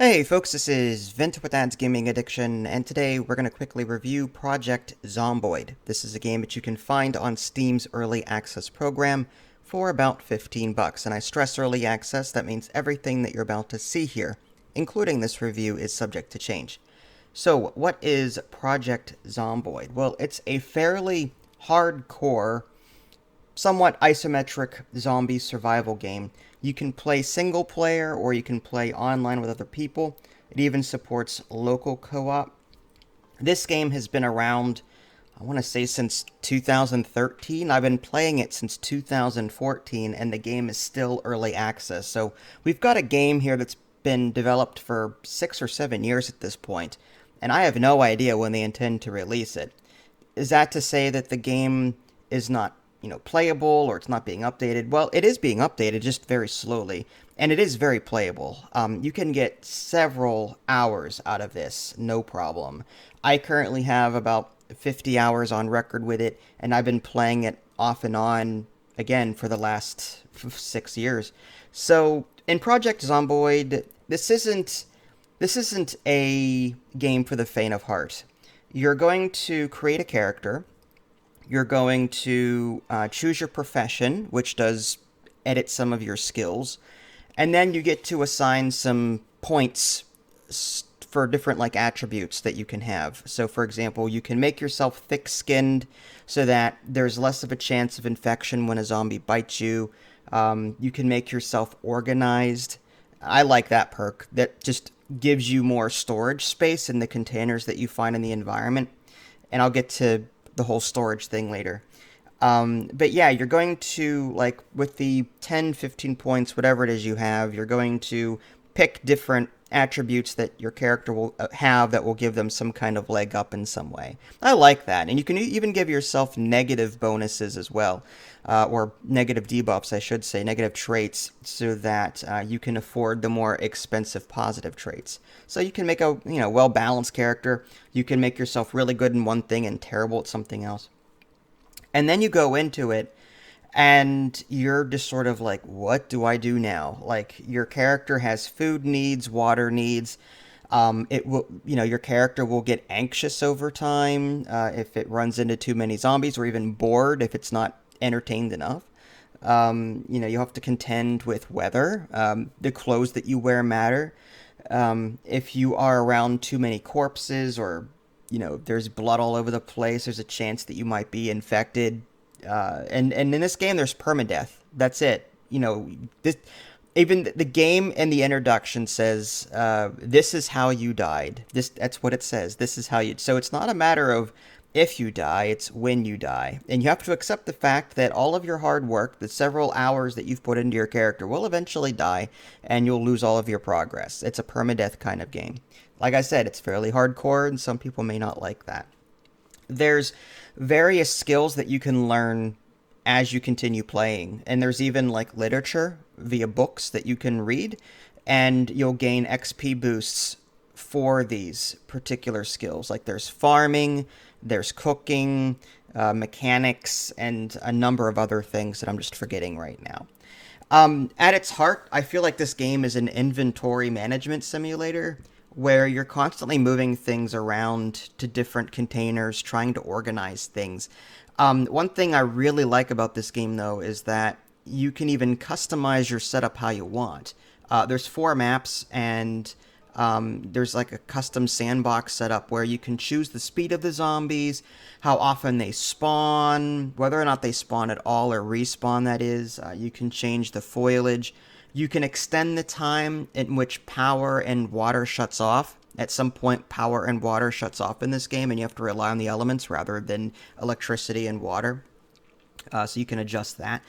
Hey folks, this is Vint with Ad's Gaming Addiction, and today we're going to quickly review Project Zomboid. This is a game that you can find on Steam's Early Access program for about $15. And I stress early access, that means everything that you're about to see here, including this review, is subject to change. So, what is Project Zomboid? Well, it's a fairly hardcore, somewhat isometric zombie survival game. You can play single player or you can play online with other people. It even supports local co-op. This game has been around, I want to say, since 2013. I've been playing it since 2014, and the game is still early access. So we've got a game here that's been developed for 6 or 7 years at this point, and I have no idea when they intend to release it. Is that to say that the game is not playable, or it's not being updated? Well, it is being updated, just very slowly, and it is very playable. You can get several hours out of this, no problem. I currently have about 50 hours on record with it, and I've been playing it off and on, again, for the last 6 years. So, in Project Zomboid, this isn't a game for the faint of heart. You're going to create a character. You're going to choose your profession, which does edit some of your skills. And then you get to assign some points for different attributes that you can have. So for example, you can make yourself thick-skinned so that there's less of a chance of infection when a zombie bites you. You can make yourself organized. I like that perk. That just gives you more storage space in the containers that you find in the environment. And I'll get to the whole storage thing later. But yeah, you're going to, with the 10, 15 points, whatever it is you have, you're going to pick different attributes that your character will have that will give them some kind of leg up in some way. I like that. And you can even give yourself negative bonuses as well, or negative debuffs, I should say, negative traits, so that you can afford the more expensive positive traits. So you can make a well-balanced character. You can make yourself really good in one thing and terrible at something else. And then you go into it, and you're just sort of like, what do I do now? Your character has food needs, water needs. Your character will get anxious over time if it runs into too many zombies, or even bored if it's not entertained enough. You have to contend with weather. The clothes that you wear matter. If you are around too many corpses, or there's blood all over the place, there's a chance that you might be infected. And in this game, there's permadeath. That's it. Even the game in the introduction says, "This is how you died." That's what it says. This is how you. So it's not a matter of if you die; it's when you die, and you have to accept the fact that all of your hard work, the several hours that you've put into your character, will eventually die, and you'll lose all of your progress. It's a permadeath kind of game. Like I said, it's fairly hardcore, and some people may not like that. There's various skills that you can learn as you continue playing, and there's even literature via books that you can read, and you'll gain XP boosts for these particular skills. There's farming, there's cooking, mechanics, and a number of other things that I'm just forgetting right now. At its heart, I feel like this game is an inventory management simulator, where you're constantly moving things around to different containers, trying to organize things. One thing I really like about this game, though, is that you can even customize your setup how you want. There's 4 maps, and there's a custom sandbox setup where you can choose the speed of the zombies, how often they spawn, whether or not they spawn at all or respawn, that is. You can change the foliage. You can extend the time in which power and water shuts off. At some point, power and water shuts off in this game, and you have to rely on the elements rather than electricity and water. So you can adjust that.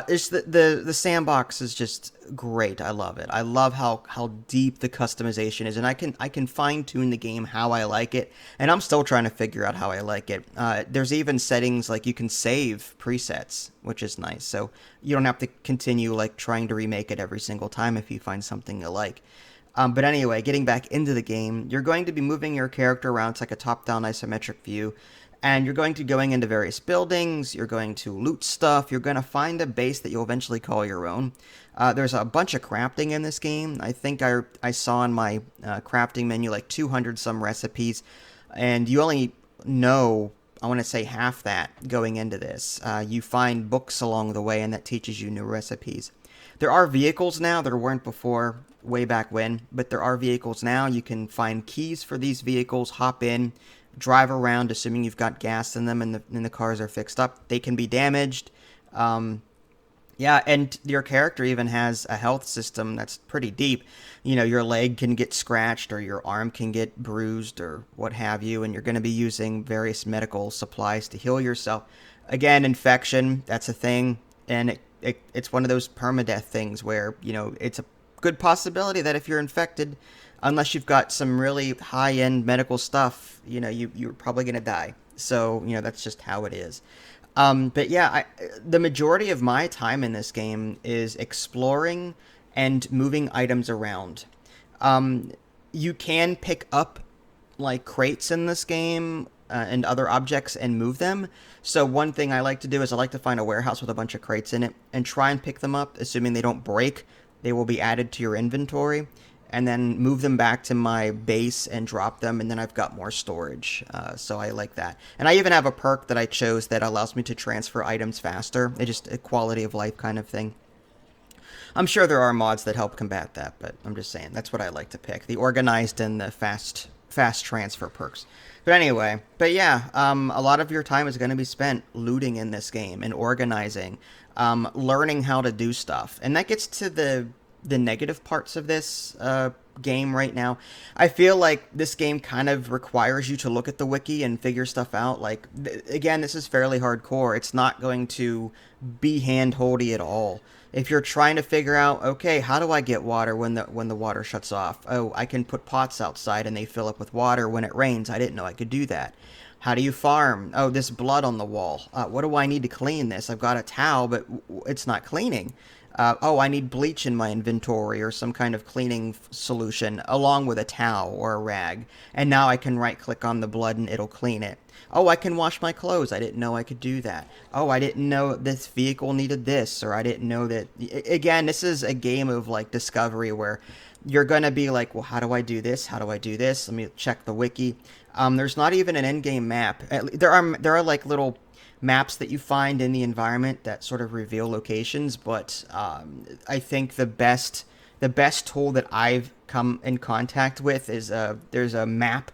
It's the sandbox is just great. I love it. I love how deep the customization is, and I can fine tune the game how I like it, and I'm still trying to figure out how I like it. There's even settings you can save presets, which is nice. So you don't have to continue trying to remake it every single time if you find something you like. But anyway, getting back into the game, you're going to be moving your character around. It's like a top-down isometric view. And you're going to going into various buildings, you're going to loot stuff, you're going to find a base that you'll eventually call your own. There's a bunch of crafting in this game. I think I saw in my crafting menu like 200 some recipes, and you only know, I want to say, half that going into this. You find books along the way, and that teaches you new recipes. There are vehicles now. There weren't before, way back when, but there are vehicles now. You can find keys for these vehicles, hop in, drive around, assuming you've got gas in them and the cars are fixed up. They can be damaged. Yeah, and your character even has a health system that's pretty deep. You know, your leg can get scratched or your arm can get bruised or what have you, and you're going to be using various medical supplies to heal yourself. Again, infection, that's a thing, and it's one of those permadeath things where, you know, it's a good possibility that if you're infected, unless you've got some really high-end medical stuff, you know, you're probably going to die. So, you know, that's just how it is. But yeah, the majority of my time in this game is exploring and moving items around. You can pick up like crates in this game and other objects and move them. So one thing I like to do is I like to find a warehouse with a bunch of crates in it and try and pick them up, assuming they don't break. They will be added to your inventory, and then move them back to my base and drop them, and then I've got more storage. So I like that. And I even have a perk that I chose that allows me to transfer items faster. It's just a quality of life kind of thing. I'm sure there are mods that help combat that, but I'm just saying that's what I like to pick: the organized and the fast transfer perks. But anyway, but yeah, a lot of your time is going to be spent looting in this game and organizing, learning how to do stuff, and that gets to the negative parts of this game right now. I feel like this game kind of requires you to look at the wiki and figure stuff out. Like, again, this is fairly hardcore. It's not going to be hand-holdy at all. If you're trying to figure out, okay, how do I get water when the water shuts off? Oh, I can put pots outside and they fill up with water when it rains. I didn't know I could do that. How do you farm? Oh, this blood on the wall. What do I need to clean this? I've got a towel, but it's not cleaning. Oh, I need bleach in my inventory or some kind of cleaning solution along with a towel or a rag. And now I can right click on the blood and it'll clean it. Oh, I can wash my clothes. I didn't know I could do that. Oh, I didn't know this vehicle needed this, or I didn't know that. Again, this is a game of like discovery where you're going to be like, well, how do I do this? How do I do this? Let me check the wiki. There's not even an in-game map. There are like little maps that you find in the environment that sort of reveal locations, but I think the best tool that I've come in contact with is there's a map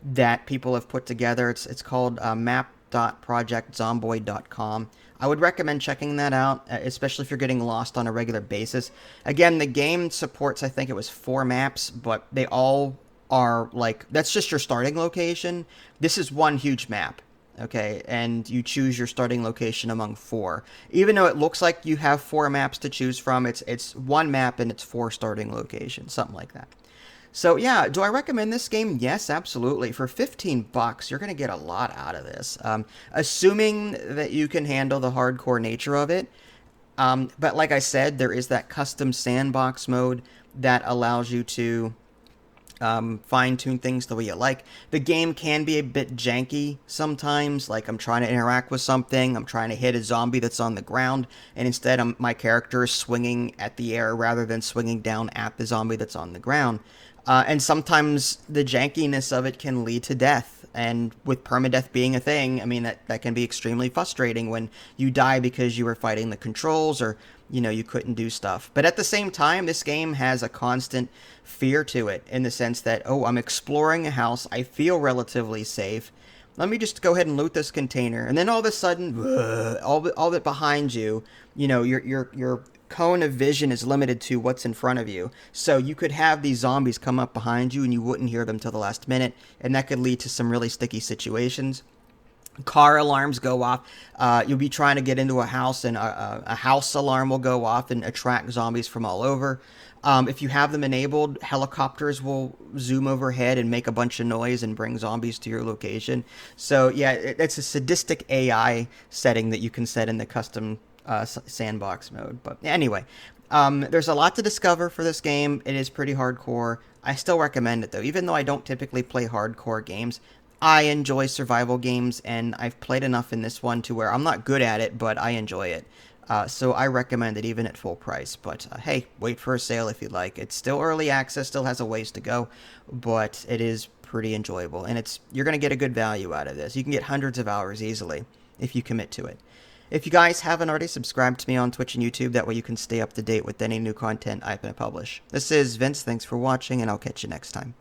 that people have put together. It's called map.projectzomboid.com. I would recommend checking that out, especially if you're getting lost on a regular basis. Again, the game supports, I think it was 4 maps, but they all are like, that's just your starting location. This is one huge map. Okay, and you choose your starting location among 4. Even though it looks like you have 4 maps to choose from, it's one map and it's 4 starting locations, something like that. So yeah, do I recommend this game? Yes, absolutely. For $15, you're going to get a lot out of this, assuming that you can handle the hardcore nature of it. But like I said, there is that custom sandbox mode that allows you to fine-tune things the way you like. The game can be a bit janky sometimes, like I'm trying to interact with something, I'm trying to hit a zombie that's on the ground, and instead my character is swinging at the air rather than swinging down at the zombie that's on the ground. And sometimes the jankiness of it can lead to death. And with permadeath being a thing, I mean, that can be extremely frustrating when you die because you were fighting the controls or, you know, you couldn't do stuff. But at the same time, this game has a constant fear to it in the sense that, oh, I'm exploring a house. I feel relatively safe. Let me just go ahead and loot this container. And then all of a sudden, all that behind you, you know, your cone of vision is limited to what's in front of you. So you could have these zombies come up behind you and you wouldn't hear them till the last minute, and that could lead to some really sticky situations. Car alarms go off. You'll be trying to get into a house and a house alarm will go off and attract zombies from all over. If you have them enabled, helicopters will zoom overhead and make a bunch of noise and bring zombies to your location. So yeah, it's a sadistic AI setting that you can set in the custom sandbox mode. But anyway, there's a lot to discover for this game. It is pretty hardcore. I still recommend it though. Even though I don't typically play hardcore games, I enjoy survival games, and I've played enough in this one to where I'm not good at it, but I enjoy it. So I recommend it even at full price. But hey, wait for a sale if you'd like. It's still early access, still has a ways to go, but it is pretty enjoyable, and you're gonna get a good value out of this. You can get hundreds of hours easily if you commit to it. If you guys haven't already, subscribe to me on Twitch and YouTube. That way you can stay up to date with any new content I'm going to publish. This is Vince. Thanks for watching, and I'll catch you next time.